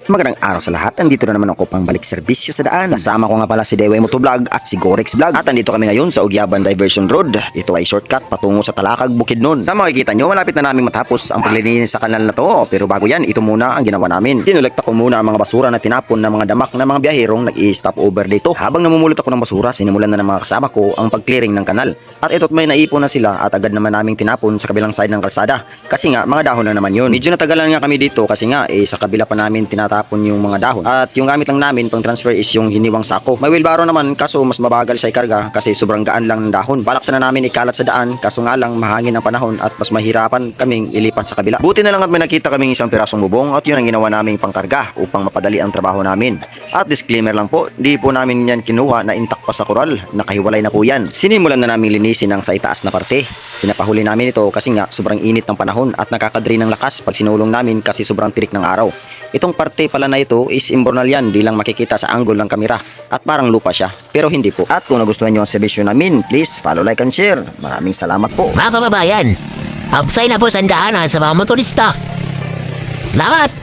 Magandang araw sa lahat. Andito na naman ako pang balik serbisyo sa daan. Kasama ko nga pala si Dewey Motovlog at si Gorex Vlog. At andito kami ngayon sa Ugyaban Diversion Road. Ito ay shortcut patungo sa Talakag, Bukidnon. Sa makikita nyo, malapit na naming matapos ang paglilinis sa kanal na to. Pero bago yan, ito muna ang ginawa namin. Kinolekta ko muna ang mga basura na tinapon ng mga damak na mga biyahirong nag-i-stop over dito. Habang namumulot ako ng basura, sinimulan na ng mga kasama ko ang pag-clearing ng kanal. At ito't may naipon na sila at agad naman naming tinapon sa kabilang side ng kalsada. Kasi nga, mga dahon na naman yun. Medyo natagalan nga kami dito kasi nga, sa kabila pa namin tinatapon yung mga dahon. At yung gamit lang namin pang transfer is yung hiniwang sako. May wheelbarrow naman kaso mas mabagal siya ikarga kasi sobrang gaan lang ng dahon. Balak sana namin ikalat sa daan kaso nga lang mahangin ang panahon at mas mahirapan kaming ilipat sa kabila. Buti na lang at may nakita kaming isang pirasong bubong at yun ang ginawa naming pangkarga upang mapadali ang trabaho namin. At disclaimer lang po, di po namin yan kinuha na intact pa sa koral. Nakahiwalay na po yan. Sinimulan na namin linisin ang sa itaas na parte. Pinapahuli namin ito kasi nga sobrang init ng panahon at nakakadrain ng lakas pag sinulong namin kasi sobrang tirik ng araw. Itong parte pala na ito is imbornal yan, di lang makikita sa angle ng kamera at parang lupa siya, pero hindi po. At kung nagustuhan nyo ang serbisyo namin, please follow, like, and share. Maraming salamat po. Mga kababayan, absay na po sa daanan sa mga motorista. Salamat!